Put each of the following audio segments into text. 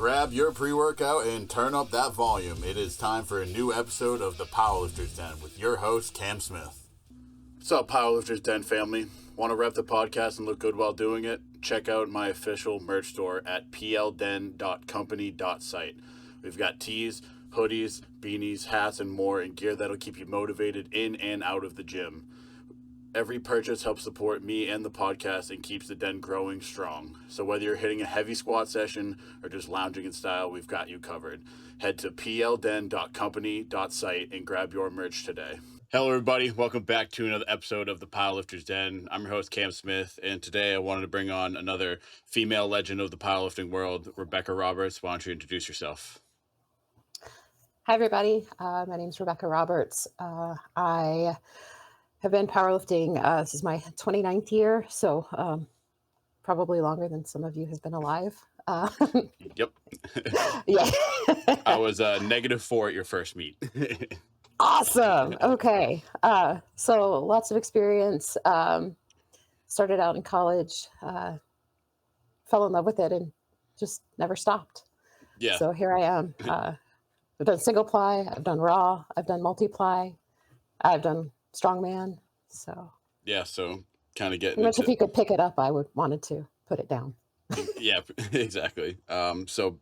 grab your pre-workout and turn up that volume. It is time for a new episode of the Powerlifter's Den with your host, Cam Smith. What's up, Powerlifter's Den family? Want to rep the podcast and look good while doing it? Check out my official merch store at plden.company.site. We've got tees, hoodies, beanies, hats, and more, and gear that'll keep you motivated in and out of the gym. Every purchase helps support me and the podcast and keeps the den growing strong. So whether you're hitting a heavy squat session or just lounging in style, we've got you covered. Head to plden.company.site and grab your merch today. Hello, everybody. Welcome back to another episode of the Powerlifter's Den. I'm your host, Cam Smith, and today I wanted to bring on another female legend of the powerlifting world, Rebecca Roberts. Why don't you introduce yourself? Hi, everybody. My name is Rebecca Roberts. I have been powerlifting. This is my 29th year, so probably longer than some of you have been alive. Yep. Yeah. I was -4 at your first meet. Awesome. Okay. So lots of experience. Started out in college, fell in love with it, and just never stopped. Yeah. So here I am. I've done single ply, I've done raw, I've done multiply, I've done strongman. So yeah, so kind of getting pretty much if you could pick it up, I would wanted to put it down. Yeah, exactly. So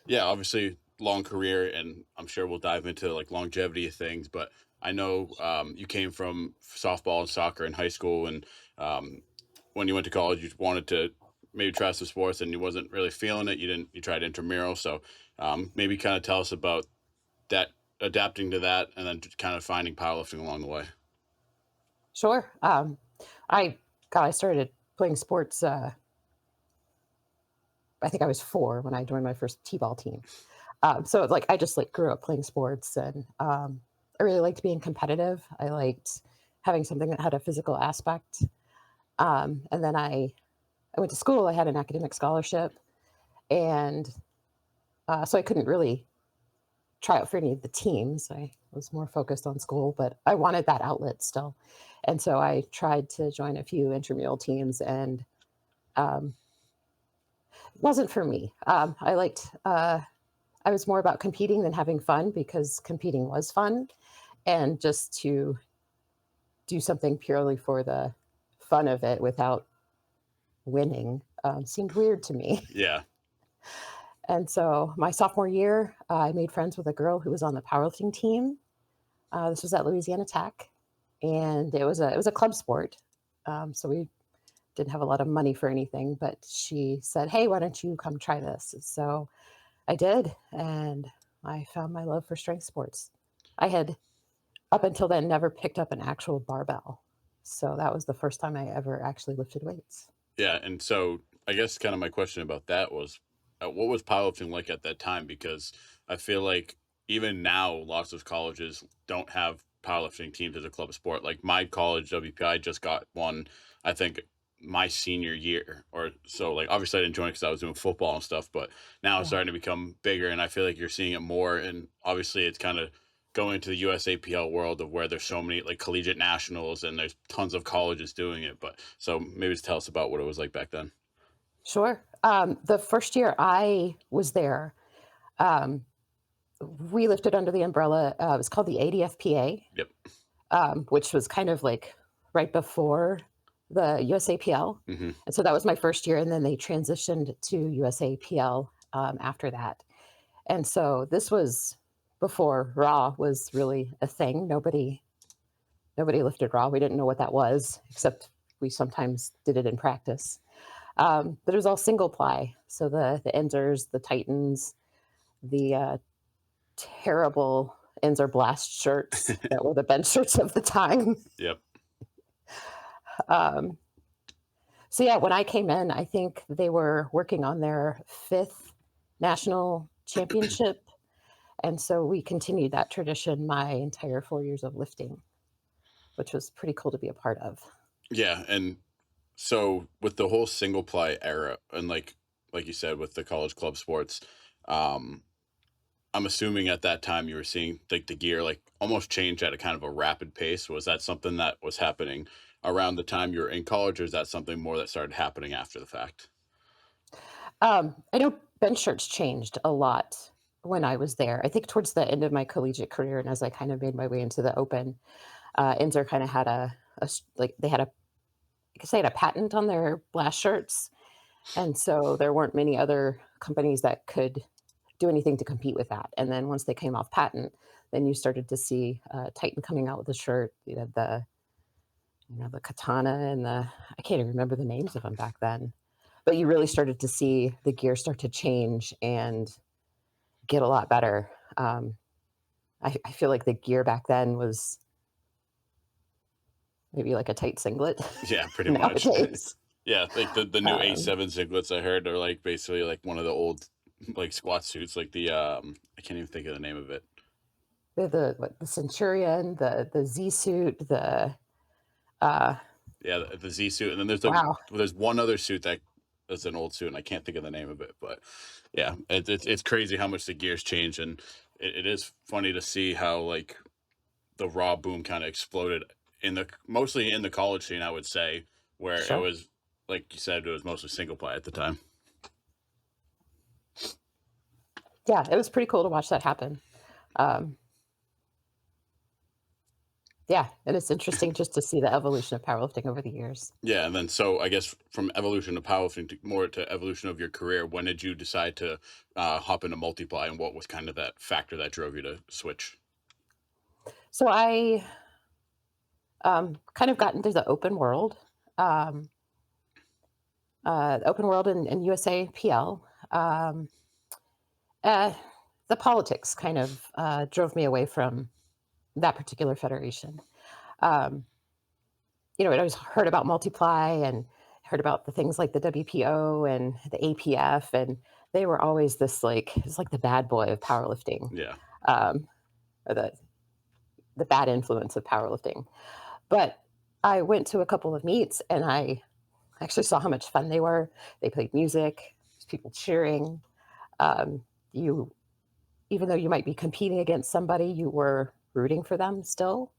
yeah, obviously long career, and I'm sure we'll dive into like longevity of things, but I know you came from softball and soccer in high school, and when you went to college, you wanted to maybe try some sports and you wasn't really feeling it. You tried intramural. So maybe kind of tell us about that, adapting to that, and then kind of finding powerlifting along the way. Sure. I started playing sports. I think I was 4 when I joined my first t-ball team. So it's like I just grew up playing sports, and I really liked being competitive. I liked having something that had a physical aspect. And then I went to school. I had an academic scholarship, and so I couldn't really try out for any of the teams. I was more focused on school, but I wanted that outlet still. And so I tried to join a few intramural teams, and it wasn't for me. I was more about competing than having fun, because competing was fun. And just to do something purely for the fun of it without winning seemed weird to me. Yeah. And so my sophomore year, I made friends with a girl who was on the powerlifting team. This was at Louisiana Tech, and it was a club sport. So we didn't have a lot of money for anything, but she said, "Hey, why don't you come try this?" So I did, and I found my love for strength sports. I had, up until then, never picked up an actual barbell. So that was the first time I ever actually lifted weights. Yeah, and so I guess kind of my question about that was, what was powerlifting like at that time? Because I feel like even now, lots of colleges don't have powerlifting teams as a club sport. Like my college, WPI, just got one, I think, my senior year or so. Like obviously I didn't join because I was doing football and stuff, but now it's starting to become bigger, and I feel like you're seeing it more. And obviously it's kind of going into the USAPL world of where there's so many like collegiate nationals and there's tons of colleges doing it. But so maybe just tell us about what it was like back then. Sure. The first year I was there, we lifted under the umbrella. It was called the ADFPA. Yep. Which was kind of like right before the USAPL. Mm-hmm. And so that was my first year. And then they transitioned to USAPL after that. And so this was before raw was really a thing. Nobody lifted raw. We didn't know what that was, except we sometimes did it in practice. But it was all single ply. So the Enzers, the Titans, the terrible Enzer Blast shirts that were the bench shirts of the time. Yep. So yeah, when I came in, I think they were working on their 5th national championship. And so we continued that tradition my entire 4 years of lifting, which was pretty cool to be a part of. Yeah. And so with the whole single ply era, and like you said, with the college club sports, I'm assuming at that time you were seeing like the gear like almost change at a kind of a rapid pace. Was that something that was happening around the time you were in college, or is that something more that started happening after the fact? I know bench shirts changed a lot when I was there. I think towards the end of my collegiate career and as I kind of made my way into the open, Inzer kind of had like they had a, I guess they had a patent on their blast shirts. And so there weren't many other companies that could do anything to compete with that. And then once they came off patent, then you started to see Titan coming out with a shirt, the katana and I can't even remember the names of them back then. But you really started to see the gear start to change and get a lot better. I feel like the gear back then was maybe like a tight singlet Yeah, pretty much. nowadays. Yeah, like the new Um, A7 singlets I heard are like basically like one of the old like squat suits, like the I can't even think of the name of it. the Centurion, the Z suit, uh, Yeah, the Z suit, and then there's wow, there's one other suit that is an old suit, and I can't think of the name of it, but yeah, it's crazy how much the gears change, and it is funny to see how like the raw boom kind of exploded in the mostly in the college scene, I would say, where it sure. was like you said, it was mostly single play at the time. Yeah, it was pretty cool to watch that happen. Um, yeah, and it's interesting just to see the evolution of powerlifting over the years. Yeah, and then so I guess from evolution of powerlifting to more to evolution of your career, when did you decide to hop into multiply, and what was kind of that factor that drove you to switch? So I kind of got into the um, open world and USA PL. Uh, the politics kind of drove me away from that particular federation. Um, I'd always heard about Multiply and heard about the things like the WPO and the APF, and they were always this like it's like the bad boy of powerlifting, Yeah, um, or the bad influence of powerlifting. But I went to a couple of meets and I actually saw how much fun they were. They played music, there's people cheering. You, even though you might be competing against somebody, you were rooting for them still,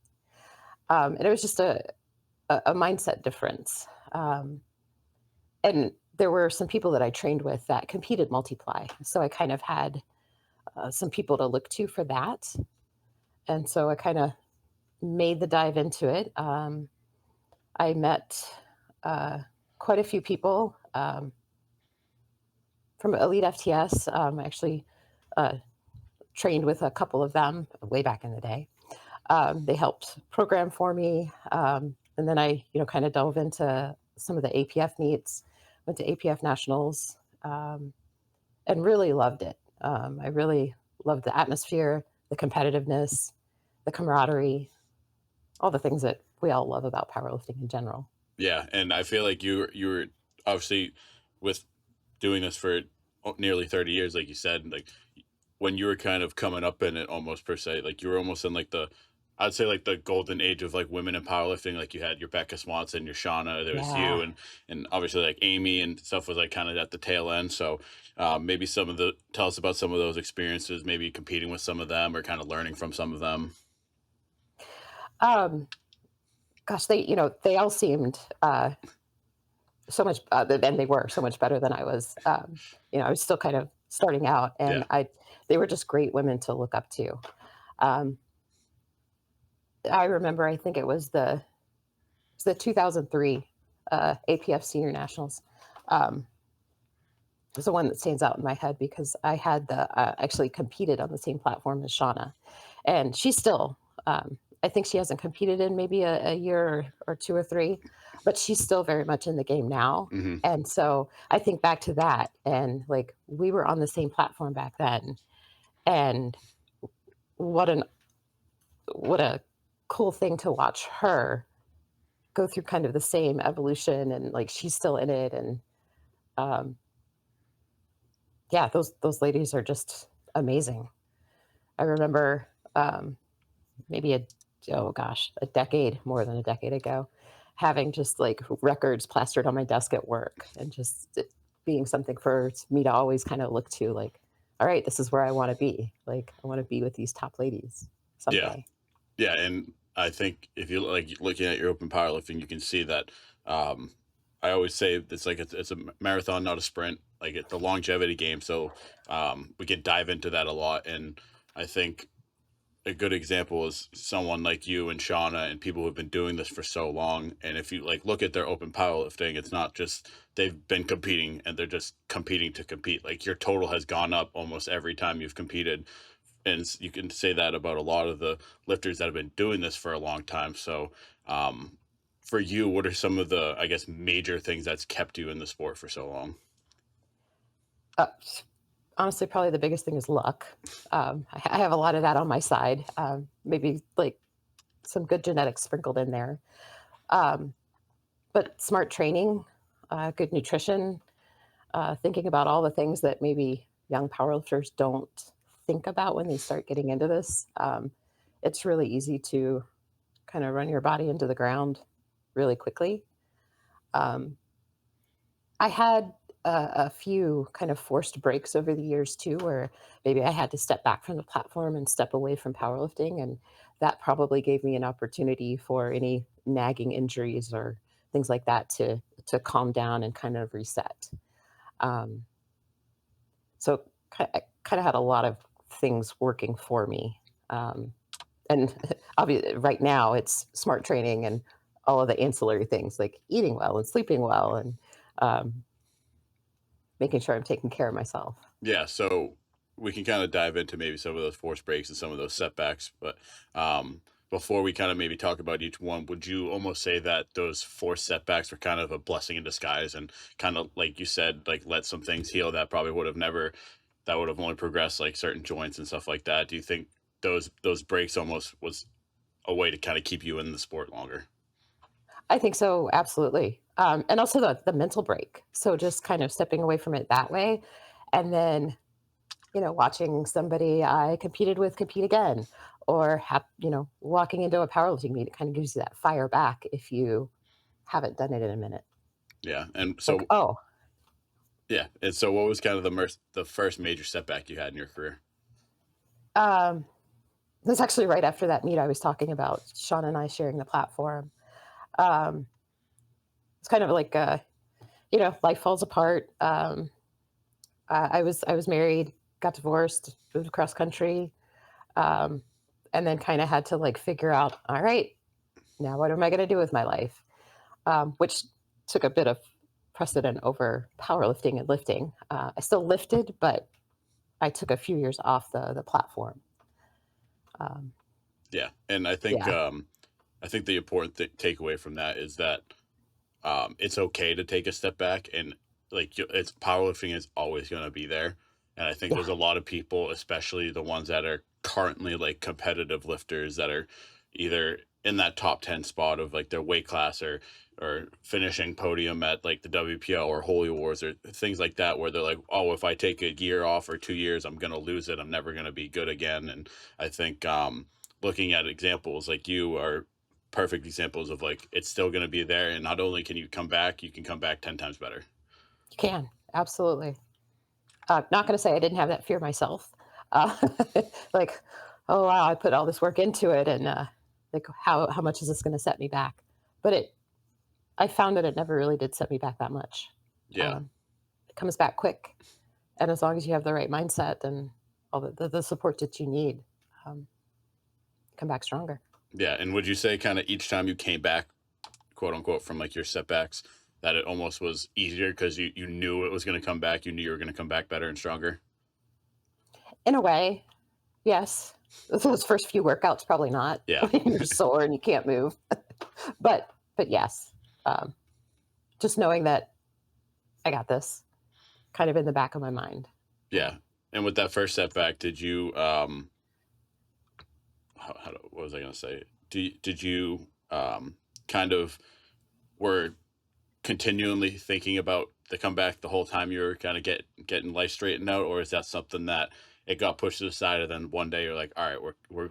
and it was just a mindset difference. And there were some people that I trained with that competed multiply. So I kind of had some people to look to for that. And so I kind of made the dive into it. I met uh, quite a few people from Elite FTS. I actually uh, trained with a couple of them way back in the day. They helped program for me. And then I, kind of dove into some of the APF meets, went to APF nationals, and really loved it. I really loved the atmosphere, the competitiveness, the camaraderie, all the things that we all love about powerlifting in general. yeah, and I feel like you were obviously with doing this for nearly 30 years, like you said, like when you were kind of coming up in it almost per se, like you were almost in like the I'd say like the golden age of like women in powerlifting. Like you had your Becca Swanson, your Shauna, there was you, Yeah. and obviously like Amy and stuff was like kind of at the tail end. So maybe some of the tell us about some of those experiences, maybe competing with some of them or kind of learning from some of them. Um, Gosh, they all seemed so much, and they were so much better than I was. I was still kind of starting out, and Yeah. they were just great women to look up to. Um, I remember, I think it was the 2003 APF Senior Nationals. Um, is the one that stands out in my head because I had actually competed on the same platform as Shauna, and she's still. I think she hasn't competed in maybe a year or two or three, but she's still very much in the game now. Hmm. And so I think back to that, and like we were on the same platform back then, and what an what a cool thing to watch her go through kind of the same evolution, and like she's still in it, and um, yeah, those ladies are just amazing. I remember maybe oh gosh, a decade, more than a decade ago, having just like records plastered on my desk at work and just it being something for me to always kind of look to like, all right, this is where I want to be. Like I want to be with these top ladies Yeah. someday. Yeah, and I think if you like looking at your open powerlifting, you can see that. I always say it's like it's a marathon, not a sprint. the longevity game. So we could dive into that a lot. And I think a good example is someone like you and Shauna and people who've been doing this for so long. And if you like look at their open powerlifting, it's not just they've been competing and they're just competing to compete. Like your total has gone up almost every time you've competed. And you can say that about a lot of the lifters that have been doing this for a long time. So, for you, what are some of the, I guess, major things that's kept you in the sport for so long? Uh, Honestly, probably the biggest thing is luck. I have a lot of that on my side. Maybe like some good genetics sprinkled in there. Um, but smart training, good nutrition, thinking about all the things that maybe young powerlifters don't think about when they start getting into this. It's really easy to kind of run your body into the ground really quickly. Um, I had a few kind of forced breaks over the years too, where maybe I had to step back from the platform and step away from powerlifting. And that probably gave me an opportunity for any nagging injuries or things like that to calm down and kind of reset. Um, so I kind of had a lot of things working for me. And obviously, right now it's smart training and all of the ancillary things like eating well and sleeping well and um, making sure I'm taking care of myself. Yeah, so we can kind of dive into maybe some of those force breaks and some of those setbacks, but before we kind of maybe talk about each one, would you almost say that those forced setbacks were kind of a blessing in disguise and kind of like you said, like let some things heal that probably would have never that would have only progressed like certain joints and stuff like that? Do you think those breaks almost was a way to kind of keep you in the sport longer? I think so, absolutely. And also the mental break. So just kind of stepping away from it that way, and then watching somebody I competed with compete again, or walking into a powerlifting meet. It kind of gives you that fire back if you haven't done it in a minute. Yeah, and Like, so oh, yeah, and so what was kind of the first major setback you had in your career? um, that's actually right after that meet I was talking about. Sean and I sharing the platform. Um, it's kind of like life falls apart. I was married, got divorced, moved across country, um, and then kind of had to like figure out, all right, now what am I going to do with my life? Which took a bit of precedent over powerlifting and lifting. I still lifted, but I took a few years off the platform. Um, Yeah, and yeah, I think the important takeaway from that is that it's okay to take a step back and it's powerlifting is always going to be there. And I think yeah, there's a lot of people, especially the ones that are currently like competitive lifters that are either in that top 10 spot of like their weight class or finishing podium at like the WPO or Holy Wars or things like that where they're like, oh, if I take a year off or 2 years, I'm going to lose it. I'm never going to be good again. And I think looking at examples like you are perfect examples of like it's still going to be there, and not only can you come back, you can come back 10 times better. you can absolutely. Not going to say I didn't have that fear myself. Uh, like, oh wow, I put all this work into it, and like, how much is this going to set me back? But I found that it never really did set me back that much. Yeah, Um, it comes back quick, and as long as you have the right mindset and all the support that you need, um, come back stronger. yeah. And would you say kind of each time you came back, quote unquote, from like your setbacks, that it almost was easier because you knew it was going to come back, you knew you were going to come back better and stronger? In a way, yes. Those first few workouts, probably not. Yeah, You're sore and you can't move, but yes, um, just knowing that I got this, kind of in the back of my mind. yeah. And with that first setback, did you what was I going to say, did you kind of were continually thinking about the comeback the whole time you were kind of getting life straightened out, or is that something that it got pushed to the side and then one day you're like, all right, we're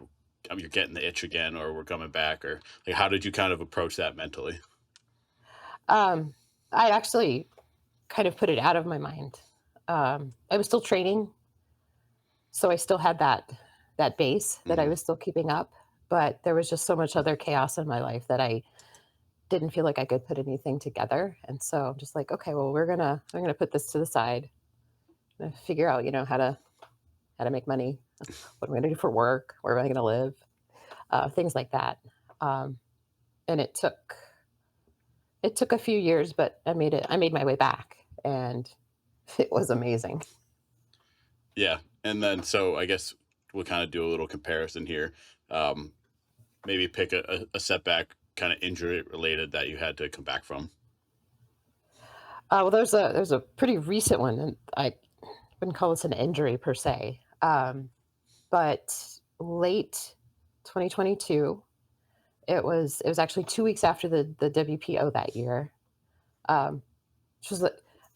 you're getting the itch again, or we're coming back, or like how did you kind of approach that mentally? Um, I actually kind of put it out of my mind. I was still training, so I still had that base that I Hmm. was still keeping up, but there was just so much other chaos in my life that I didn't feel like I could put anything together, and so I'm just like, okay, well, I'm gonna put this to the side. figure out, how to make money. What am I going to do for work? Where am I going to live? Things like that. Um, and it took a few years, but I made it. I made my way back, and it was amazing. Yeah, and then so I guess we'll kind of do a little comparison here. Um, Maybe pick a setback, kind of injury related that you had to come back from. Well, there's a pretty recent one, and I wouldn't call this an injury per se, but late 2022. It was actually 2 weeks after the WPO that year, um, which was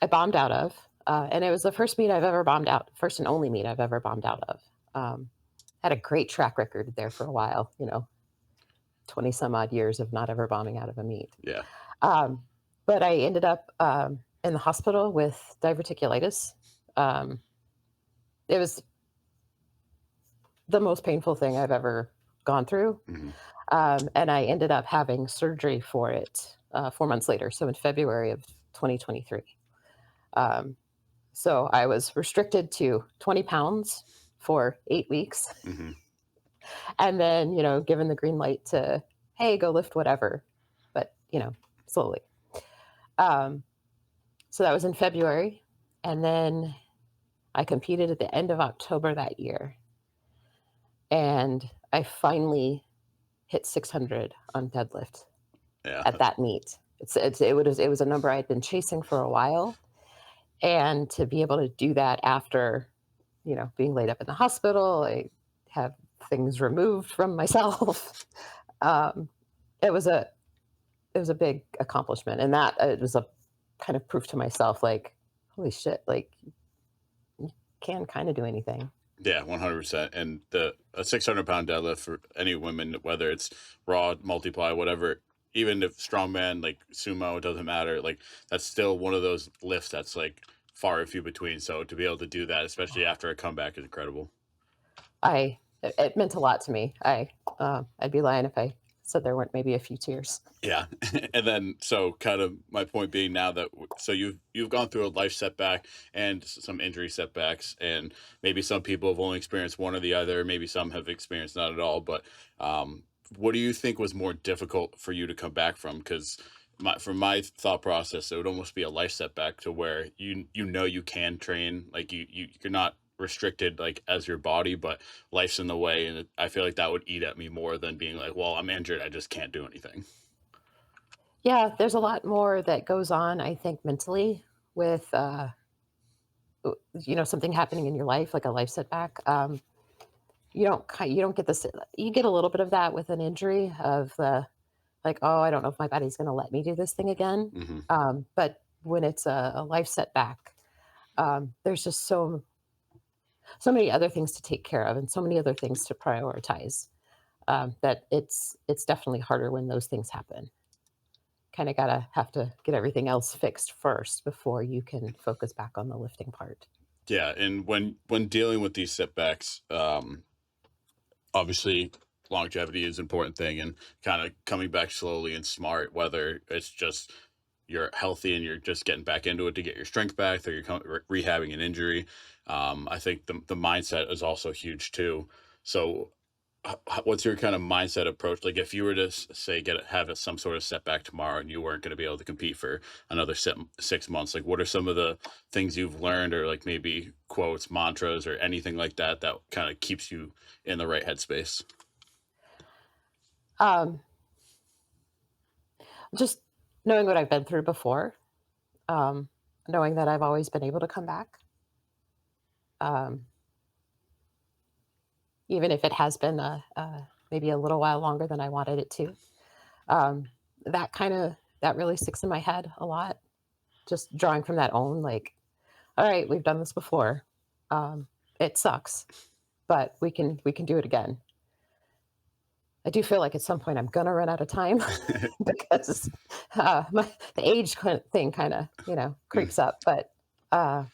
I bombed out of, and it was the first meet I've ever bombed out, first and only meet I've ever bombed out of. Had a great track record there for a while, 20 some odd years of not ever bombing out of a meet. Yeah. Um, but I ended up in the hospital with diverticulitis. Um, it was the most painful thing I've ever gone through. Hmm. And I ended up having surgery for it 4 months later. So in February of 2023. Um, so I was restricted to 20 pounds for 8 weeks. Hmm. And then, given the green light to, hey, go lift whatever, but, slowly. Um, so that was in February. And then I competed at the end of October that year. And I finally hit 600 on deadlift Yeah. at that meet. It was a number I had been chasing for a while, and to be able to do that after, being laid up in the hospital, I have things removed from myself. um, it was a it was a big accomplishment, and that it was a kind of proof to myself, like, holy shit, like you can kind of do anything. Yeah, 100%. And the a 600-pound deadlift for any women, whether it's raw, multiply, whatever, even if strongman, like sumo, it doesn't matter. Like that's still one of those lifts that's like far and few between. So to be able to do that, especially after a comeback, is incredible. It meant a lot to me. I'd be lying if I said there weren't maybe a few tears. Yeah, and then so kind of my point being now that so you've gone through a life setback and some injury setbacks, and maybe some people have only experienced one or the other, maybe some have experienced not at all. But what do you think was more difficult for you to come back from? Because from my thought process, it would almost be a life setback to where you can train, like you're not restricted like as your body, but life's in the way, and I feel like that would eat at me more than being like, well, I'm injured, I just can't do anything. Yeah, there's a lot more that goes on, I think, mentally with something happening in your life, like a life setback. You don't get this. You get a little bit of that with an injury of the, like, oh, I don't know if my body's going to let me do this thing again. Hmm. But when it's a life setback, there's just so many other things to take care of and so many other things to prioritize, that it's definitely harder when those things happen. Kind of gotta have to get everything else fixed first before you can focus back on the lifting part. Yeah, and when dealing with these setbacks, obviously longevity is an important thing, and kind of coming back slowly and smart, whether it's just you're healthy and you're just getting back into it to get your strength back, or you're rehabbing an injury. I think the mindset is also huge too. So what's your kind of mindset approach? Like if you were to say have some sort of setback tomorrow and you weren't going to be able to compete for another 6 months, like what are some of the things you've learned, or like maybe quotes, mantras, or anything like that that kind of keeps you in the right headspace? Um, just knowing what I've been through before, um, knowing that I've always been able to come back, um, even if it has been maybe a little while longer than I wanted it to. Um, that really sticks in my head a lot. Just drawing from that own, like, all right, we've done this before. Um, it sucks, but we can do it again. I do feel like at some point I'm gonna run out of time because the age thing kind of creeps up, but uh,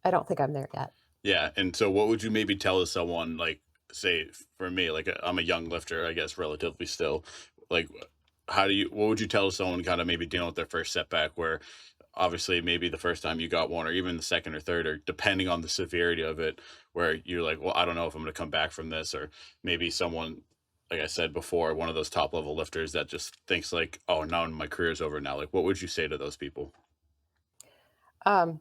I don't think I'm there yet. Yeah, and so what would you maybe tell to someone, like, say for me, like I'm a young lifter, I guess, relatively still. Like, what would you tell someone kind of maybe dealing with their first setback where obviously maybe the first time you got one or even the second or third, or depending on the severity of it, where you're like, well, I don't know if I'm going to come back from this, or maybe someone, like I said before, one of those top level lifters that just thinks like, oh, now my career's over now. Like, what would you say to those people? Um,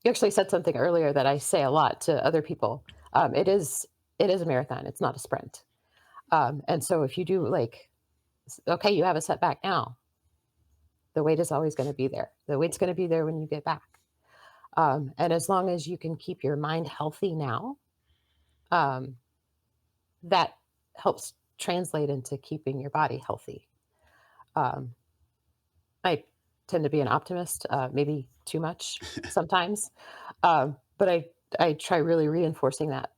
you actually said something earlier that I say a lot to other people. It is a marathon. It's not a sprint. And so if you do like, okay, you have a setback now. The weight is always going to be there. The weight's going to be there when you get back. And as long as you can keep your mind healthy now, um, that helps translate into keeping your body healthy. Um, I tend to be an optimist, maybe too much sometimes, but I try really reinforcing that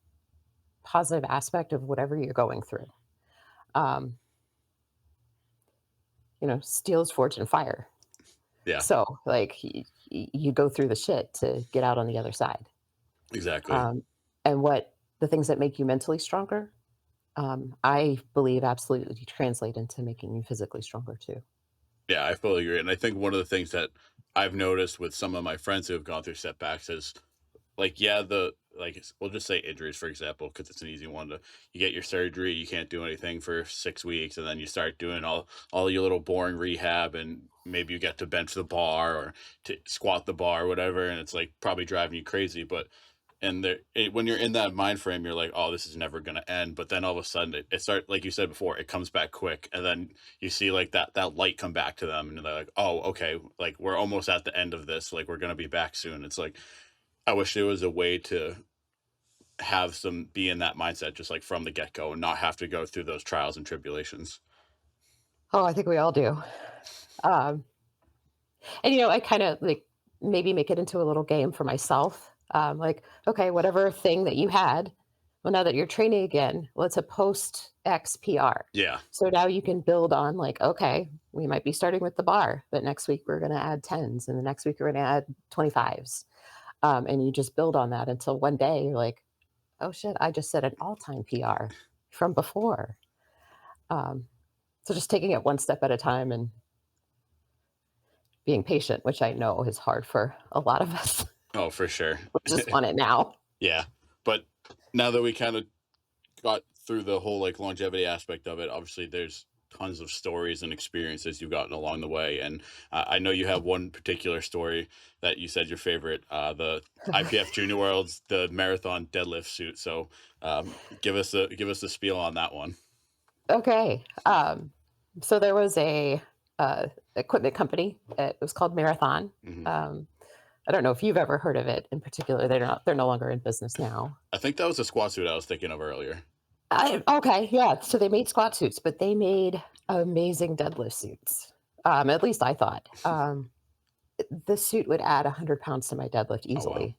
positive aspect of whatever you're going through. Um, steel is forged in fire. Yeah, So, like, you go through the shit to get out on the other side. exactly. Um, and what the things that make you mentally stronger, I believe absolutely translate into making you physically stronger too. Yeah, I fully agree. And I think one of the things that I've noticed with some of my friends who have gone through setbacks is like, yeah, we'll just say injuries, for example, because it's an easy one to you get your surgery, you can't do anything for 6 weeks, and then you start doing all your little boring rehab, and maybe you get to bench the bar or to squat the bar or whatever, and it's like probably driving you crazy. But when you're in that mind frame, you're like, oh, this is never gonna end. But then all of a sudden, it start like you said before, it comes back quick, and then you see like that light come back to them, and they're like, oh, okay, like we're almost at the end of this, like we're gonna be back soon. It's like I wish there was a way to have some be in that mindset just like from the get go and not have to go through those trials and tribulations. Oh, I think we all do. Um, and I kind of like maybe make it into a little game for myself. Like, okay, whatever thing that you had, well, now that you're training again, well, it's a post X PR. Yeah. So now you can build on like, okay, we might be starting with the bar, but next week we're going to add tens, and the next week we're going to add 25s. And you just build on that until one day you're like, oh shit, I just set an all-time PR from before. Um, so just taking it one step at a time and being patient, which I know is hard for a lot of us. Oh, for sure. We just want it now. Yeah. But now that we kind of got through the whole like longevity aspect of it, obviously there's tons of stories and experiences you've gotten along the way. And I know you have one particular story that you said your favorite, the IPF Junior Worlds, the marathon deadlift suit. So give us a spiel on that one. Okay. So there was a equipment company. It was called Marathon. Hmm. Um, I don't know if you've ever heard of it in particular. They're not. They're no longer in business now. I think that was the squat suit I was thinking of earlier. Okay, yeah. So they made squat suits, but they made amazing deadlift suits. At least I thought. The suit would add 100 pounds to my deadlift Oh wow. easily.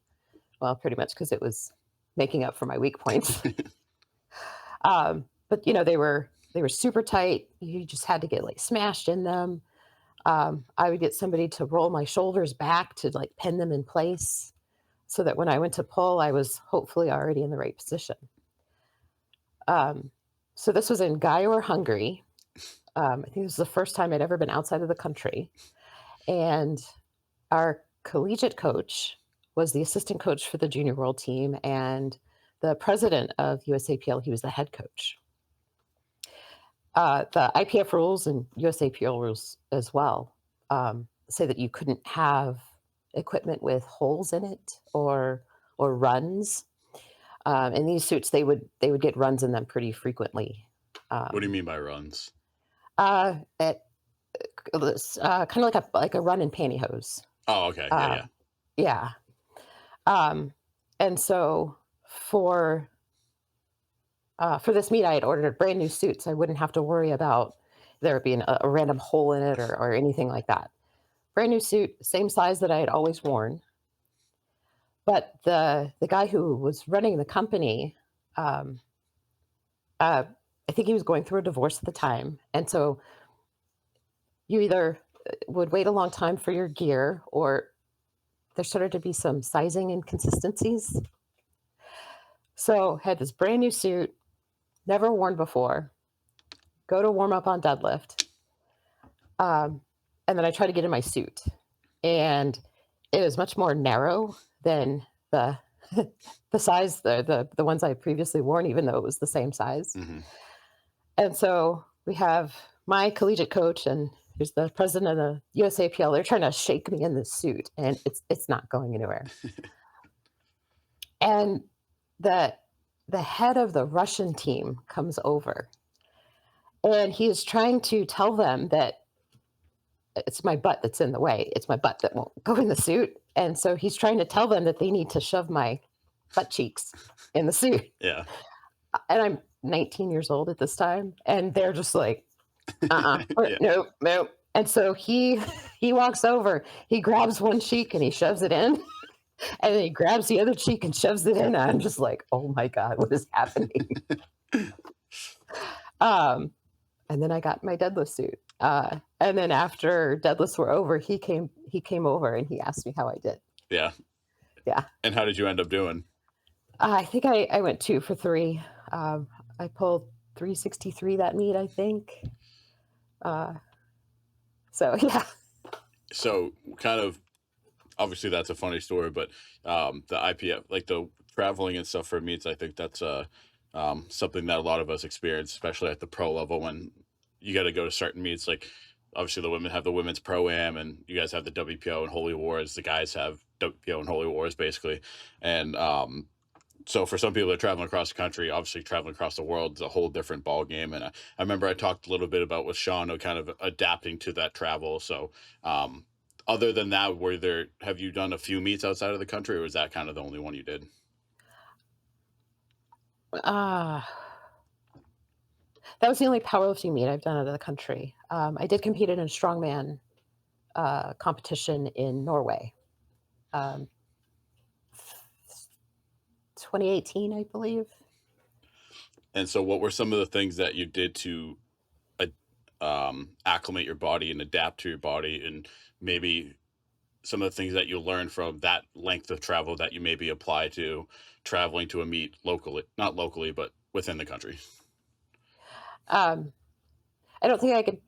Well, pretty much because it was making up for my weak points. But they were super tight. You just had to get like smashed in them. I would get somebody to roll my shoulders back to like pin them in place so that when I went to pull, I was hopefully already in the right position. Um, so this was in Gayor, Hungary. I think this was the first time I'd ever been outside of the country. And our collegiate coach was the assistant coach for the junior world team, and the president of USAPL, he was the head coach. The IPF rules and USAPL rules as well say that you couldn't have equipment with holes in it or runs. And these suits, they would get runs in them pretty frequently. What do you Um, mean by runs? it was kind of like a run in pantyhose. Oh, okay. Yeah, Uh, yeah. yeah. Um, and so for this meet, I had ordered brand new suits. I wouldn't have to worry about there being a random hole in it or anything like that. Brand new suit, same size that I had always worn. But the guy who was running the company, um, uh, I think he was going through a divorce at the time, and so you either would wait a long time for your gear, or there started to be some sizing inconsistencies. So had this brand new suit, never worn before. Go to warm up on deadlift, um, and then I try to get in my suit. and it was much more narrow than the the size the ones I had previously worn, even though it was the same size. Hmm. And so we have my collegiate coach and there's the president of the USAPL. They're trying to shake me in this suit, and it's not going anywhere. And the the head of the Russian team comes over, and he is trying to tell them that it's my butt that's in the way. It's my butt that won't go in the suit. And so he's trying to tell them that they need to shove my butt cheeks in the suit. Yeah. And I'm 19 years old at this time, and they're just like, Yeah. nope, nope. And so he walks over, he grabs one cheek and he shoves it in, and then he grabs the other cheek and shoves it in. And I'm just like, oh my God, what is happening? Um, and then I got my deadlift suit. And then after deadlifts were over, he came over and he asked me how I did. Yeah. Yeah. And how did you end up doing? I think I went 2 for 3. I pulled 363 that meet, I think. Uh, so yeah. So kind of obviously that's a funny story, but the IPF, like the traveling and stuff for meets, I think that's something that a lot of us experience, especially at the pro level when you got to go to certain meets. Like obviously the women have the women's pro am, and you guys have the WPO and Holy Wars. The guys have WPO and Holy Wars basically, and so for some people that are traveling across the country, obviously traveling across the world is a whole different ball game. And I remember I talked a little bit about with Sean, kind of adapting to that travel. So other than that, have you done a few meets outside of the country, or was that kind of the only one you did? Uh, that was the only powerlifting meet I've done out of the country. I did compete in a strongman competition in Norway, um, 2018, I believe. And so what were some of the things that you did to acclimate your body and adapt to your body, and maybe some of the things that you learned from that length of travel that you maybe apply to traveling to a meet locally, not locally, but within the country? Um, I don't think I could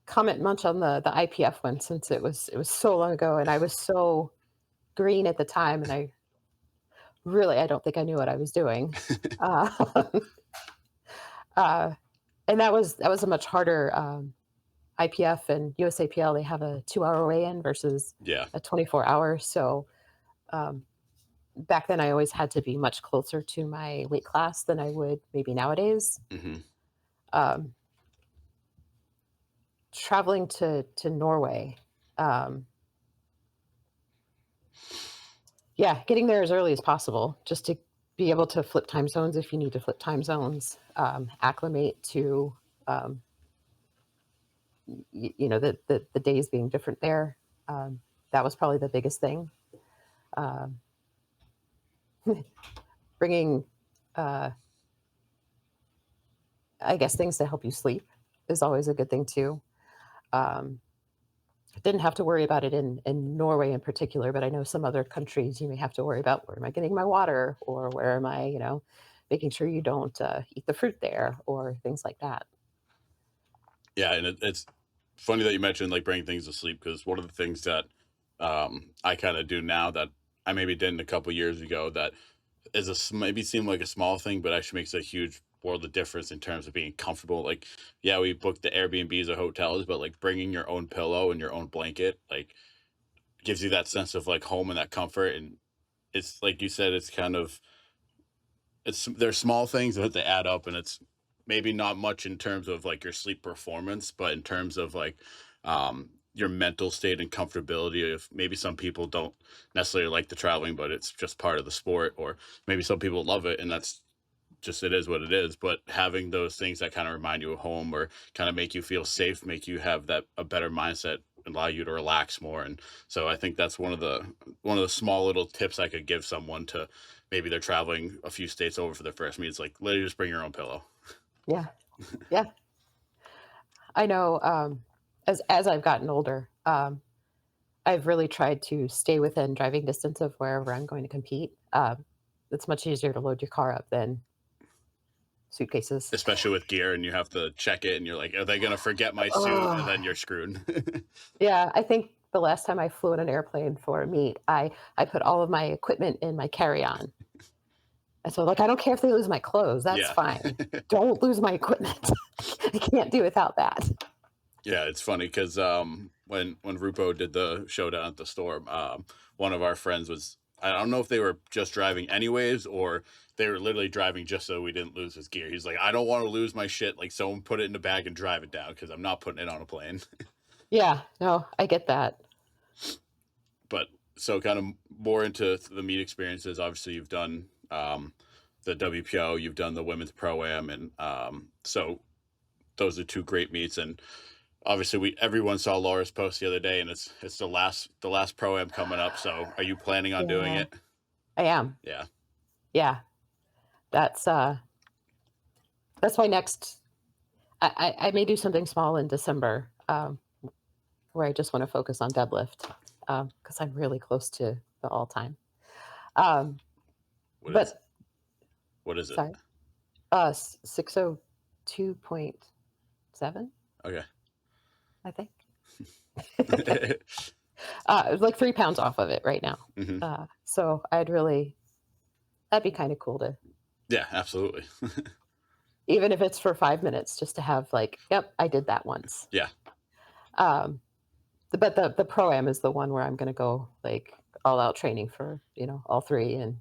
comment much on the IPF one since it was so long ago and I was so green at the time and I don't think I knew what I was doing. Uh, uh, and that was a much harder IPF and USAPL. They have a 2 hour weigh in versus Yeah. a 24 hour. So um, back then, I always had to be much closer to my weight class than I would maybe nowadays. Hmm. Um, Traveling to Norway, um, yeah, getting there as early as possible just to be able to flip time zones if you need to flip time zones, acclimate to um, the days being different there. Um, that was probably the biggest thing. Um, Bringing, uh, I guess, things to help you sleep is always a good thing too. Um, didn't have to worry about it in Norway in particular, but I know some other countries you may have to worry about where am I getting my water or where am I, making sure you don't eat the fruit there or things like that. Yeah, and it's funny that you mentioned like bringing things to sleep, because one of the things that I kind of do now that I maybe didn't a couple years ago, that is maybe seem like a small thing, but actually makes a huge world of difference in terms of being comfortable. Like, yeah, we booked the Airbnbs or hotels, but like bringing your own pillow and your own blanket, like gives you that sense of like home and that comfort. And it's like you said, it's kind of they're small things that they add up, and it's maybe not much in terms of like your sleep performance, but in terms of like your mental state and comfortability. If maybe some people don't necessarily like the traveling, but it's just part of the sport, or maybe some people love it and that's just it is what it is. But having those things that kind of remind you of home, or kind of make you feel safe, make you have that a better mindset, allow you to relax more. And so I think that's one of the small little tips I could give someone to maybe they're traveling a few states over for their first meet. It's like literally just bring your own pillow. Yeah, yeah. I know. As I've gotten older, I've really tried to stay within driving distance of wherever I'm going to compete. It's much easier to load your car up than suitcases. Especially with gear, and you have to check it and you're like, are they gonna forget my suit? And Oh, then you're screwed. yeah. I think. the last time I flew in an airplane for a meet, I put all of my equipment in my carry-on. And so, like, I don't care if they lose my clothes, that's Yeah. fine. Don't lose my equipment. I can't do without that. Yeah, it's funny because when Rupo did the showdown at the store, one of our friends was, I don't know if they were just driving anyways or they were literally driving just so we didn't lose his gear. He's like, I don't want to lose my shit. Like, someone put it in a bag and drive it down because I'm not putting it on a plane. Yeah, no, I get that. But so kind of more into the meet experiences. Obviously, you've done the WPO, you've done the women's pro am, and so those are two great meets. And obviously, we everyone saw Laura's post the other day, and it's the last pro am coming up. So, are you planning on doing Yeah, it? I am. Yeah, Yeah, that's, uh that's my next I may do something small in December, where I just wanna focus on deadlift, because 'cause I'm really close to the all-time. Um, what is but what is it? sorry, 602.7, Okay. I think. Like 3 pounds off of it right now. Hmm. So that'd be kinda cool to, Yeah, absolutely. even if it's for 5 minutes, just to have like, "Yep, I did that once." Yeah, Um, but the pro-am is the one where I'm gonna go, like, all out training for, all 3 and,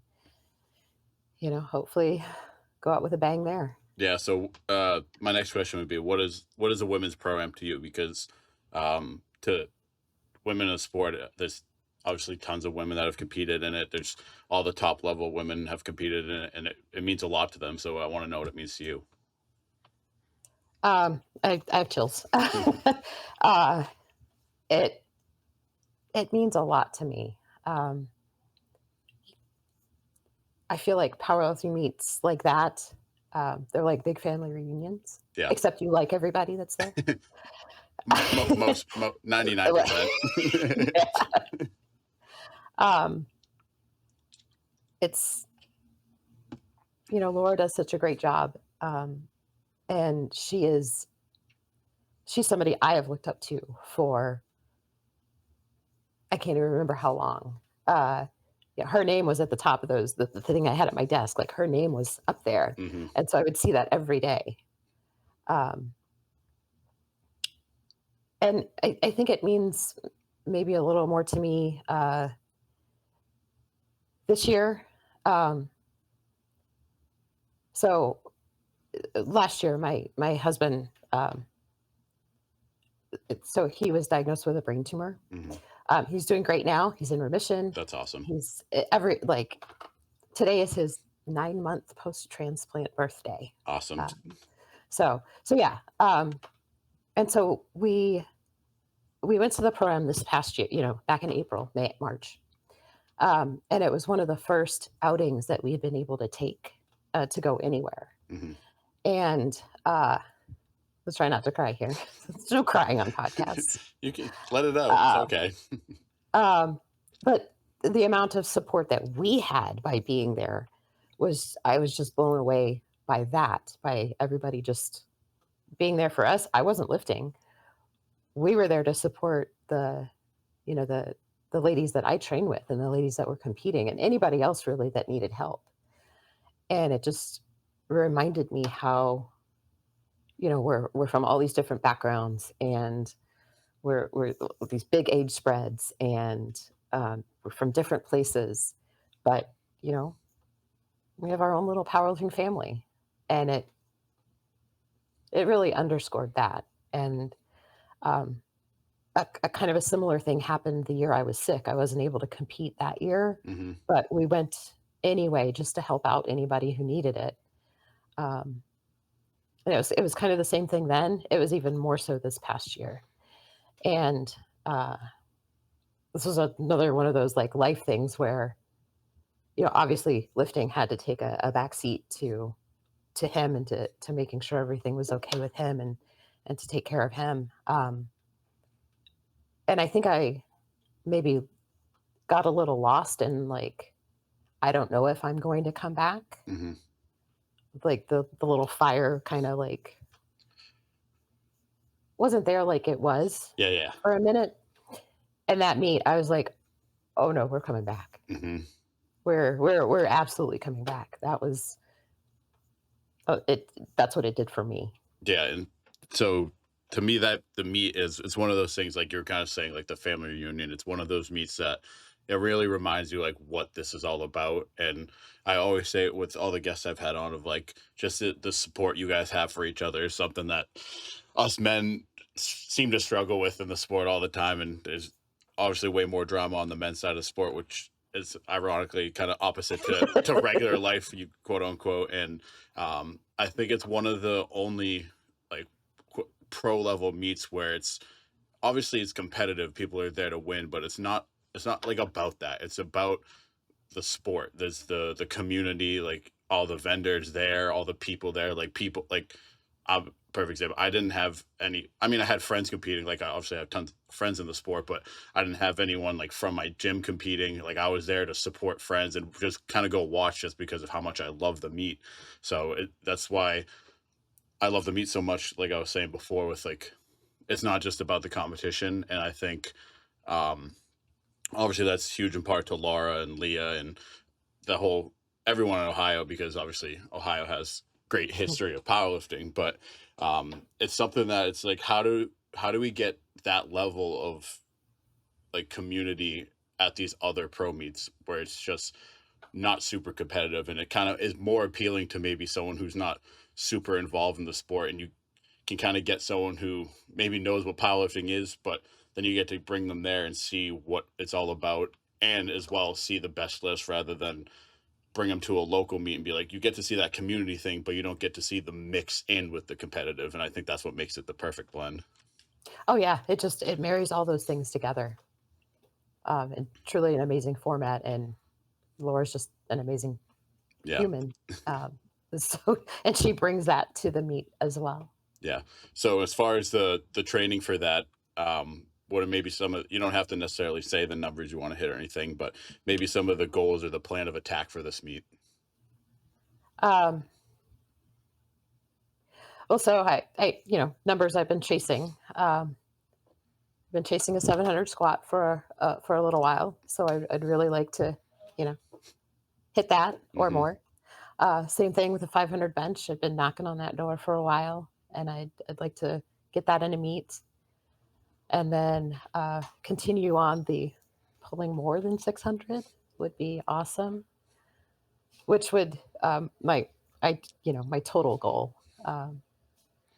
hopefully go out with a bang there. yeah. So, my next question would be, what is a women's pro am to you? Because to women in sport, there's obviously tons of women that have competed in it. There's all the top level women have competed in it, and it means a lot to them. So I want to know what it means to you. I have chills. Uh, it it means a lot to me. Um, I feel like powerlifting meets like that, they're like big family reunions, Yeah, except you like everybody that's there. most 99%. Yeah. Um, it's Laura does such a great job, and she's somebody I have looked up to for I can't even remember how long. Yeah, her name was at the top of the thing I had at my desk. Like her name was up there, Hmm. and so I would see that every day. Um, and I think it means maybe a little more to me this year. Um, so last year, my husband, so he was diagnosed with a brain tumor. Hmm. He's doing great now. He's in remission. That's awesome. He's every like today is his 9-month post transplant birthday. Awesome. Uh, so yeah. And so we went to the program this past year, back in April, May, March. And it was one of the first outings that we had been able to take to go anywhere. Hmm. And let's try not to cry here. There's no crying on podcasts. You can let it out. It's Uh, okay. um, but the amount of support that we had by being there I was just blown away by that, by everybody just being there for us. I wasn't lifting. We were there to support you know, the the ladies that I trained with and the ladies that were competing and anybody else really that needed help. And it just reminded me how, we're from all these different backgrounds and we're these big age spreads and we're from different places, but we have our own little powerlifting family, and it really underscored that. And um, a kind of a similar thing happened the year I was sick. I wasn't able to compete that year, Hmm. but we went anyway just to help out anybody who needed it. Um, and it was kind of the same thing then. It was even more so this past year. And uh, this was another one of those like life things where obviously lifting had to take a back seat to him and to making sure everything was okay with him and to take care of him. And I think I maybe got a little lost in like I don't know if I'm going to come back. Hmm. Like the little fire kind of like wasn't there like it was Yeah, yeah. for a minute. And that meet, I was like, "Oh, no, we're coming back. Hmm. We're absolutely coming back." That was it that's what it did for me. Yeah, and so to me, that the meat is it's one of those things like you're kind of saying, like the family reunion. It's one of those meats that it really reminds you like what this is all about. And I always say it with all the guests I've had on of like just the support you guys have for each other is something that us men seem to struggle with in the sport all the time. And there's obviously way more drama on the men's side of the sport, which is ironically kind of opposite to regular life, you quote unquote. And I think it's one of the only like pro level meets where it's obviously it's competitive. People are there to win, but it's not like about that. It's about the sport. There's the community, like all the vendors there, all the people there, like people like perfect example. I didn't have any. I mean, I had friends competing. Like I obviously have tons of friends in the sport, but I didn't have anyone like from my gym competing. Like I was there to support friends and just kind of go watch just because of how much I love the meet. So that's why I love the meet so much. Like I was saying before, with like it's not just about the competition, and I think um obviously that's huge in part to Laura and Leah and the whole everyone in Ohio because obviously Ohio has great history of powerlifting, but it's something that it's like how do we get that level of like community at these other pro meets where it's just not super competitive and it kind of is more appealing to maybe someone who's not super involved in the sport and you can kind of get someone who maybe knows what powerlifting is, but then you get to bring them there and see what it's all about and as well see the best list rather than bring them to a local meet and be like, you get to see that community thing, but you don't get to see the mix in with the competitive. And I think that's what makes it the perfect blend. Oh, yeah, it marries all those things together, and truly an amazing format, and Laura's just an amazing Yeah. human, so and she brings that to the meet as well. Yeah. So as far as the training for that, what are maybe some of you don't have to necessarily say the numbers you want to hit or anything, but maybe some of the goals or the plan of attack for this meet. Um, well, so numbers I've been chasing. Been chasing a 700 squat for a little while, so I'd really like to, you know, hit that or Hmm. more. Same thing with the 500 bench. I've been knocking on that door for a while, and I'd like to get that in a meet, and then continue on the pulling more than 600 would be awesome. Which would my total goal,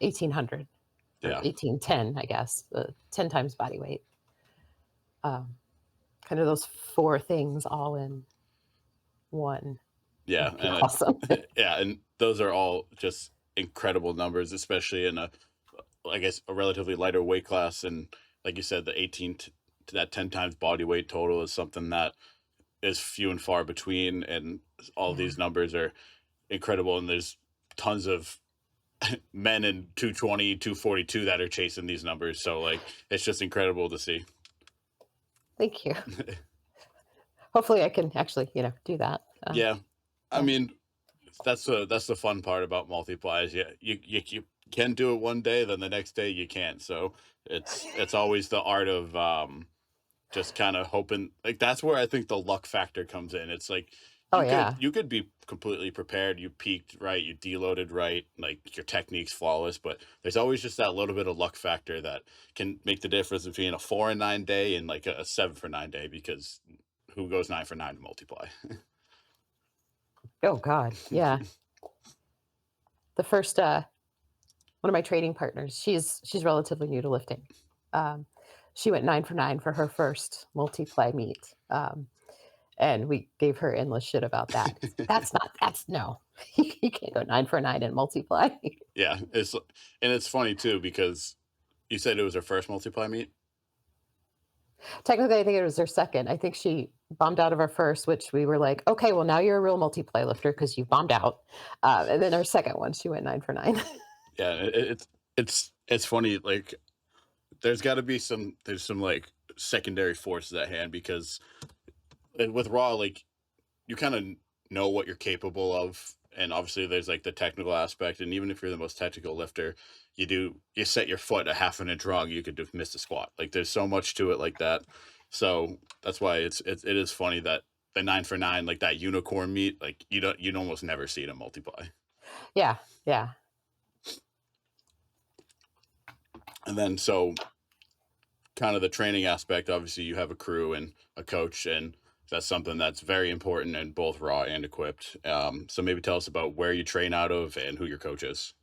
1800 or Yeah. 1810, I guess, 10 times body weight. Um, Kind of those four things all in one Yeah. would be And awesome. yeah. And those are all just incredible numbers, especially in a, I guess, a relatively lighter weight class. And like you said, the 18 to that 10 times body weight total is something that is few and far between. And all Yeah. these numbers are incredible. And there's tons of men in 220, 242 that are chasing these numbers. So like it's just incredible to see. Thank you. Hopefully, I can actually, do that. Yeah. I Yeah. mean, that's the fun part about multiplies. Yeah, you can do it one day, then the next day you can't. So it's always the art of just kind of hoping. Like that's where I think the luck factor comes in. It's like Oh, yeah. you could be completely prepared, you peaked right, you deloaded right, like your technique's flawless, but there's always just that little bit of luck factor that can make the difference between a 4 and 9 day and like a 7 for 9 day because who goes 9 for 9 to multiply? Oh, God. Yeah. The first, one of my trading partners, she's relatively new to lifting. Um, she went 9 for 9 for her first multiply meet. And we gave her endless shit about that. It's like, that's no. You can't go 9 for 9 and multiply. Yeah, and it's funny too because you said it was her first multiply meet? Technically, I think it was her second. I think she bombed out of her first, which we were like, okay, well, now you're a real multiply lifter because you bombed out. And then her second one, she went 9 for 9. Yeah, it's funny, like, there's some, like, secondary forces at hand because with Raw, like, you kinda know what you're capable of, and obviously there's, like, the technical aspect, and even if you're the most technical lifter, you set your foot a half an inch wrong, you could just miss a squat. Like, there's so much to it like that. So that's why it is funny that the 9 for 9, like that unicorn meet, like you'd almost never see it in multiply. Yeah, yeah. And then so kind of the training aspect, obviously you have a crew and a coach, and that's something that's very important in both raw and equipped. So maybe tell us about where you train out of and who your coach is.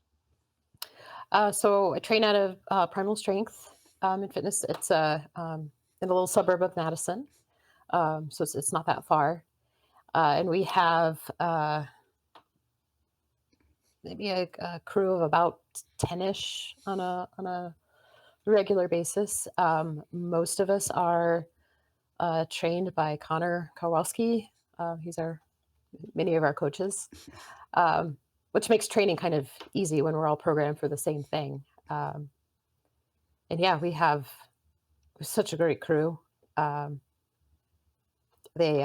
So I train out of Primal Strength and Fitness. It's in a little suburb of Madison, so it's not that far. And we have maybe a crew of about 10ish on a regular basis. Most of us are trained by Connor Kowalski. He's our many of our coaches, um, which makes training kind of easy when we're all programmed for the same thing. And yeah, we have such a great crew. Um, they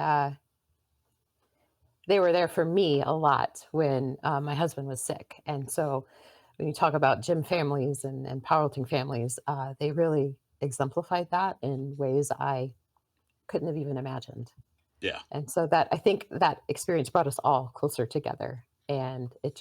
they were there for me a lot when my husband was sick, and so when you talk about gym families and powerlifting families, they really exemplified that in ways I couldn't have even imagined. Yeah. And so that I think that experience brought us all closer together, and it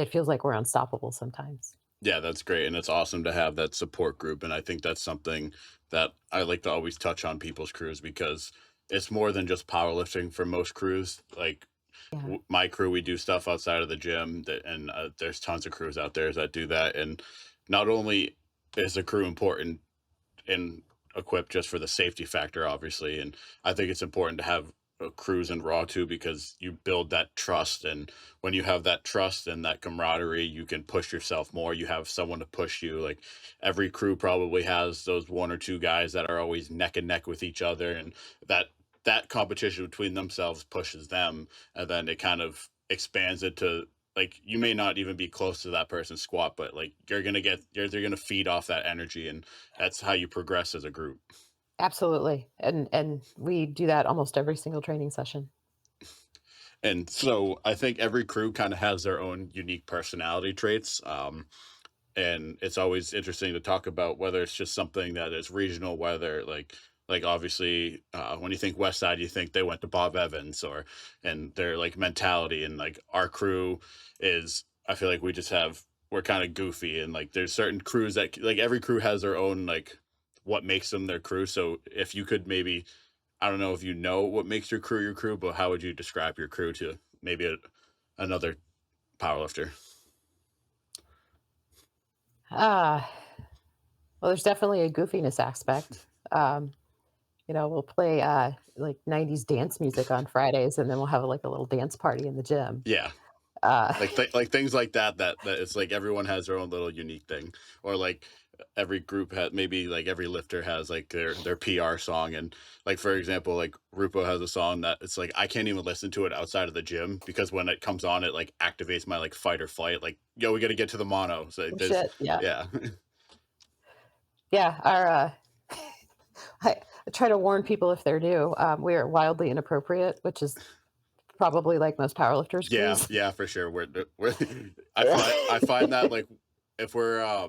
feels like we're unstoppable sometimes. Yeah, that's great, and it's awesome to have that support group, and I think that's something that I like to always touch on people's crews because it's more than just powerlifting for most crews. Like Yeah, my crew, we do stuff outside of the gym, and there's tons of crews out there that do that. And not only is the crew important and equipped just for the safety factor, obviously. And I think it's important to have crews in Raw too, because you build that trust. And when you have that trust and that camaraderie, you can push yourself more. You have someone to push you. Like every crew probably has those one or two guys that are always neck and neck with each other. And that competition between themselves pushes them. And then it kind of expands it to, like, you may not even be close to that person's squat, but like they're gonna feed off that energy, and that's how you progress as a group. absolutely. And we do that almost every single training session. And so I think every crew kind of has their own unique personality traits. And it's always interesting to talk about whether it's just something that is regional, whether like obviously when you think West Side, you think they went to Bob Evans, or and their like mentality, and like our crew is, I feel like we're kind of goofy, and like there's certain crews that like every crew has their own like what makes them their crew. So if you could maybe, I don't know if you know what makes your crew, but how would you describe your crew to maybe another powerlifter? Ah, well, there's definitely a goofiness aspect. We'll play like 90s dance music on Fridays, and then we'll have like a little dance party in the gym. Yeah. Uh, Like things like that it's like everyone has their own little unique thing, or like every group has, maybe like every lifter has like their PR song. And like for example, like Rupo has a song that it's like I can't even listen to it outside of the gym because when it comes on, it like activates my like fight or flight, like, yo, we got to get to the mono. So oh there's, shit, yeah, yeah. yeah. Our I try to warn people if they're new. We are wildly inappropriate, which is probably like most powerlifters Yeah, crews. yeah, for sure. We're I find that like if we're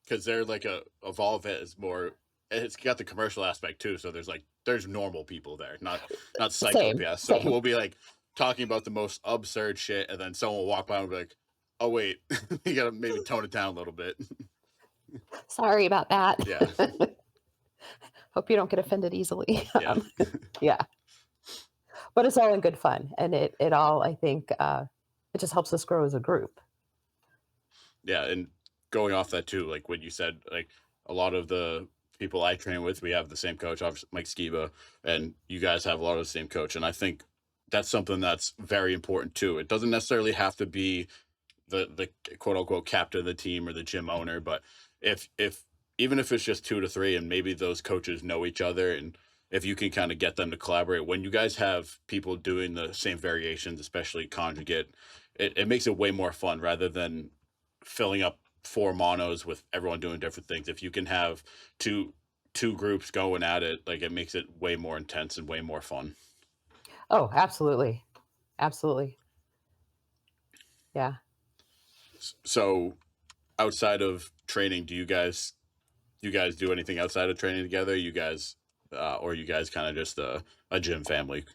because they're like a evolve it is more, it's got the commercial aspect too. So there's normal people there, not Same, psychopaths. So same. we'll be like talking about the most absurd shit, and then someone will walk by and be like, "Oh wait, you gotta maybe tone it down a little bit." Sorry about that. Yeah, Hope you don't get offended easily. yeah, Yeah, but it's all in good fun, and it all I think it just helps us grow as a group. yeah. And going off that too, like what you said, like a lot of the people I train with, we have the same coach, obviously Mike Skiba, and you guys have a lot of the same coach. And I think that's something that's very important too. It doesn't necessarily have to be the quote unquote captain of the team or the gym owner, but if even if it's just two to three, and maybe those coaches know each other, and if you can kind of get them to collaborate, when you guys have people doing the same variations, especially conjugate, it makes it way more fun rather than filling up four monos with everyone doing different things. If you can have two two groups going at it, like it makes it way more intense and way more fun. Oh, absolutely, absolutely. Yeah. So outside of training, do you guys do anything outside of training together? You guys or you guys kind of just a gym family?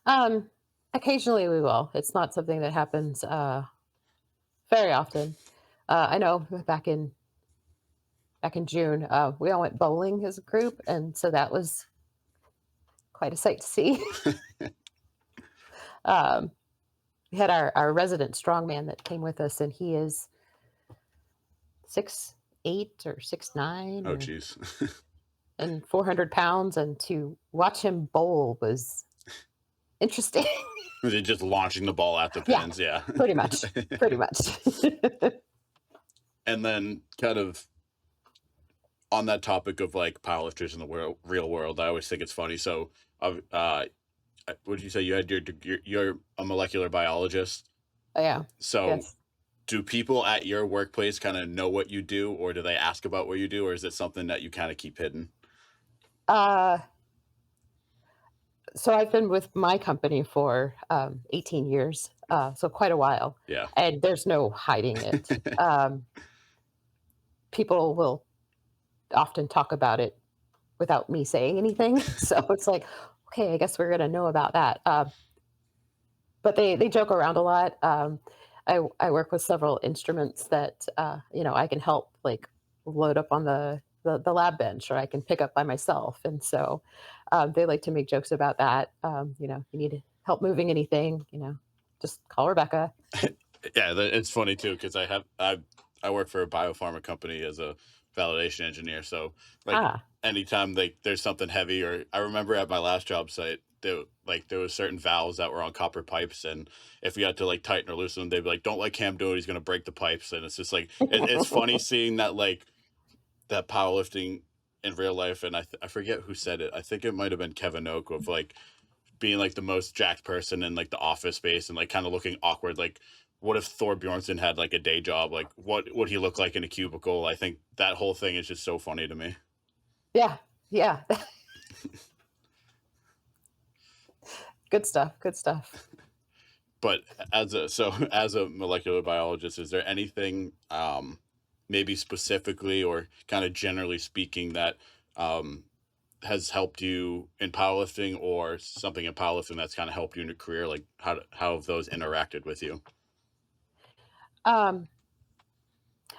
Um, Occasionally we will. It's not something that happens very often. I know back in June, we all went bowling as a group, and so that was quite a sight to see. um, we had our resident strongman that came with us, and he is 6'8" or 6'9" Oh, or geez. and 400 pounds, and to watch him bowl was interesting. They're just launching the ball at the Yeah, pins, yeah. pretty much, pretty much. And then kind of on that topic of like powerlifters in the real world, I always think it's funny. So, would you say you had you're a molecular biologist? Yeah, So, yes. do people at your workplace kind of know what you do, or do they ask about what you do, or is it something that you kind of keep hidden? Uh, so I've been with my company for 18 years, so quite a while, Yeah. and there's no hiding it. People will often talk about it without me saying anything. So it's like, okay, I guess we're gonna know about that. But they joke around a lot. I work with several instruments that I can help like load up on the lab bench, or I can pick up by myself, and so they like to make jokes about that. You need help moving anything, just call Rebecca. Yeah, it's funny too because I work for a biopharma company as a validation engineer. So like Ah, anytime like there's something heavy, or I remember at my last job site, there was certain valves that were on copper pipes, and if you had to like tighten or loosen them, they'd be like, "Don't let Cam do it; he's gonna break the pipes." And it's just like it's funny seeing that like that powerlifting in real life. And I forget who said it. I think it might have been Kevin Oak of like being like the most jacked person in like the office space and like kind of looking awkward. Like, what if Thor Bjornsson had like a day job? Like, what would he look like in a cubicle? I think that whole thing is just so funny to me. yeah, yeah, good stuff, good stuff. But as a molecular biologist, is there anything maybe specifically or kind of generally speaking that um has helped you in powerlifting, or something in powerlifting that's kind of helped you in your career? Like how have those interacted with you? Um,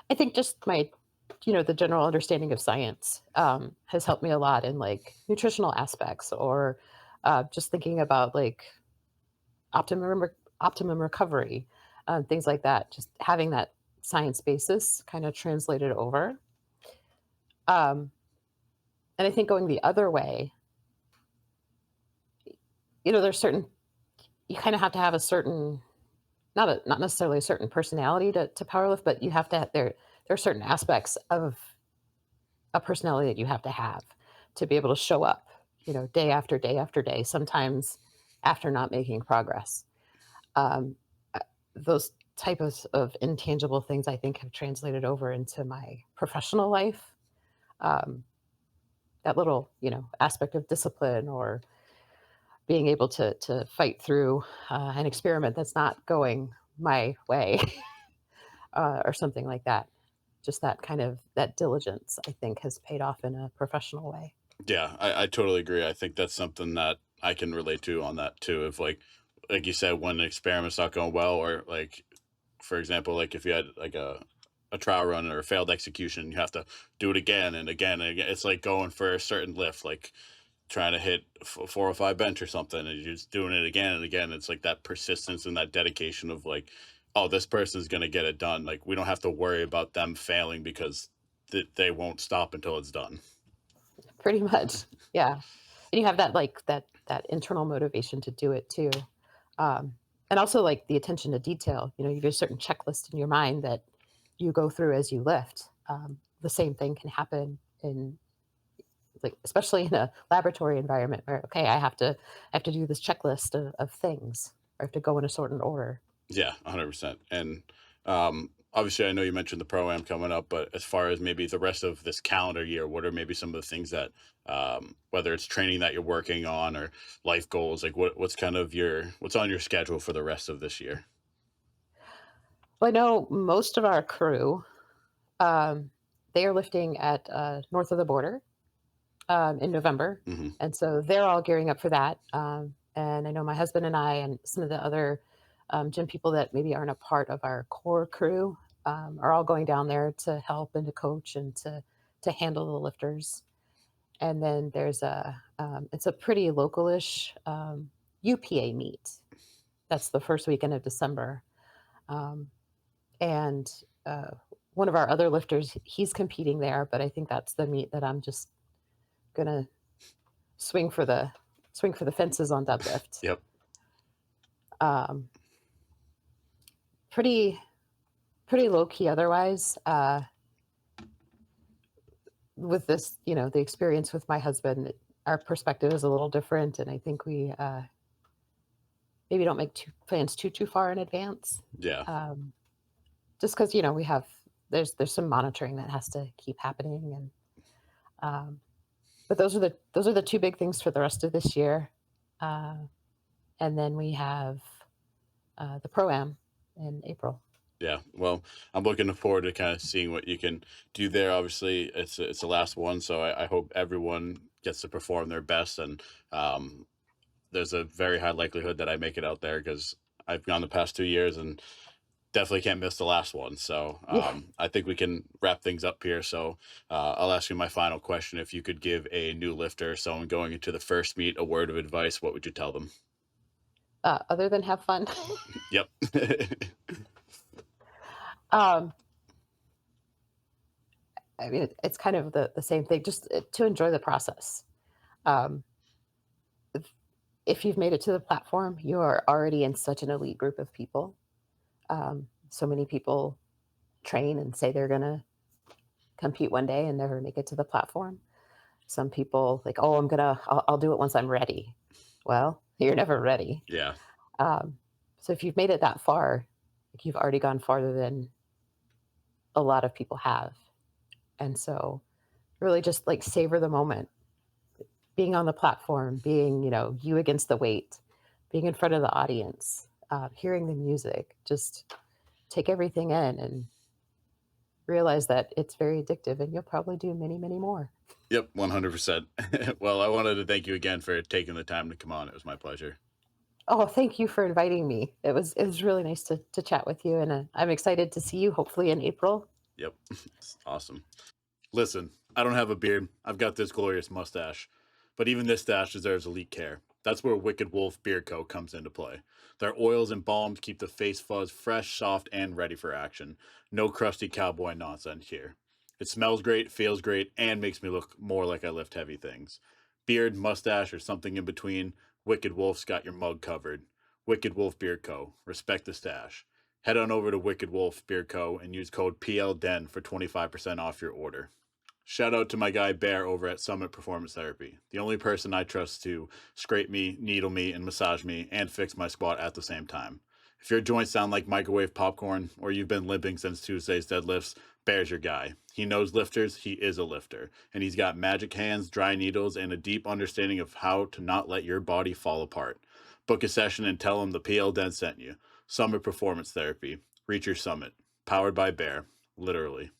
I think just the general understanding of science has helped me a lot in like nutritional aspects, or just thinking about like optimum optimum recovery, things like that. Just having that science basis kind of translated over. Um, and I think going the other way, there's certain you kind of have to have a certain not necessarily a certain personality to powerlift, but you have to there are certain aspects of a personality that you have to be able to show up, day after day after day, sometimes after not making progress. Um, uh, those type of intangible things I think have translated over into my professional life. Um, that little, aspect of discipline, or being able to fight through an experiment that's not going my way, or something like that. Just that kind of that diligence, I think, has paid off in a professional way. Yeah, I totally agree. I think that's something that I can relate to on that too. If like you said, when an experiment's not going well, or like for example, like if you had like a trial run or a failed execution, you have to do it again and again and again. It's like going for a certain lift, like trying to hit 405 bench or something, and you're just doing it again and again. It's like that persistence and that dedication of like, oh, this person's gonna get it done. Like we don't have to worry about them failing because they won't stop until it's done. Pretty much, yeah. And you have that, like, that internal motivation to do it too. Um, and also, like, the attention to detail, you have a certain checklist in your mind that you go through as you lift. The same thing can happen in, like, especially in a laboratory environment where, okay, I have to do this checklist of things, or I have to go in a certain order. Yeah, 100%. And obviously, I know you mentioned the pro am coming up, but as far as maybe the rest of this calendar year, what are maybe some of the things that, whether it's training that you're working on or life goals, like what's kind of what's on your schedule for the rest of this year? Well, I know most of our crew, they are lifting at, north of the border. in November, Hmm. and so they're all gearing up for that. And I know my husband and I and some of the other gym people that maybe aren't a part of our core crew are all going down there to help and to coach and to handle the lifters. And then there's a it's a pretty localish UPA meet. That's the first weekend of December, um, and one of our other lifters, he's competing there, but I think that's the meet that I'm just gonna swing for the swing for the fences on deadlift. Yep. Um, pretty pretty low key otherwise. With this, the experience with my husband, our perspective is a little different, and I think we maybe don't make plans too far in advance. Yeah. Um, just because we have there's some monitoring that has to keep happening, and but those are the two big things for the rest of this year. Uh, and then we have the pro am in April. Yeah, well, I'm looking forward to kind of seeing what you can do there. Obviously, it's the last one, so I hope everyone gets to perform their best. And um, there's a very high likelihood that I make it out there because I've gone the past 2 years and definitely can't miss the last one. So Yeah. I think we can wrap things up here. So I'll ask you my final question: if you could give a new lifter, someone going into the first meet, a word of advice, what would you tell them? Other than have fun. Yep. um, I mean, it's kind of the same thing, just to enjoy the process. Um, if, if you've made it to the platform, you are already in such an elite group of people. So many people train and say they're going to compete one day and never make it to the platform. Some people like, oh, I'll do it once I'm ready. Well, you're never ready. Yeah. Um, so if you've made it that far, like you've already gone farther than a lot of people have. And so really just like savor the moment, being on the platform, being, you against the weight, being in front of the audience, hearing the music, just take everything in and realize that it's very addictive and you'll probably do many, many more. Yep. 100%. Well, I wanted to thank you again for taking the time to come on. It was my pleasure. Oh, thank you for inviting me. It was really nice to chat with you, and I'm excited to see you hopefully in April. Yep. It's awesome. Listen, I don't have a beard. I've got this glorious mustache. But even this stash deserves elite care. That's where Wicked Wolf Beard Co. comes into play. Their oils and balms keep the face fuzz fresh, soft, and ready for action. No crusty cowboy nonsense here. It smells great, feels great, and makes me look more like I lift heavy things. Beard, mustache, or something in between, Wicked Wolf's got your mug covered. Wicked Wolf Beard Co. Respect the stash. Head on over to Wicked Wolf Beard Co. and use code PLDEN for 25% off your order. Shout out to my guy Bear over at Summit Performance Therapy, the only person I trust to scrape me, needle me, and massage me and fix my squat at the same time. If your joints sound like microwave popcorn or you've been limping since Tuesday's deadlifts, Bear's your guy. He knows lifters, he is a lifter, and he's got magic hands, dry needles, and a deep understanding of how to not let your body fall apart. Book a session and tell him the PL Den sent you. Summit Performance Therapy. Reach your summit. Powered by Bear. Literally.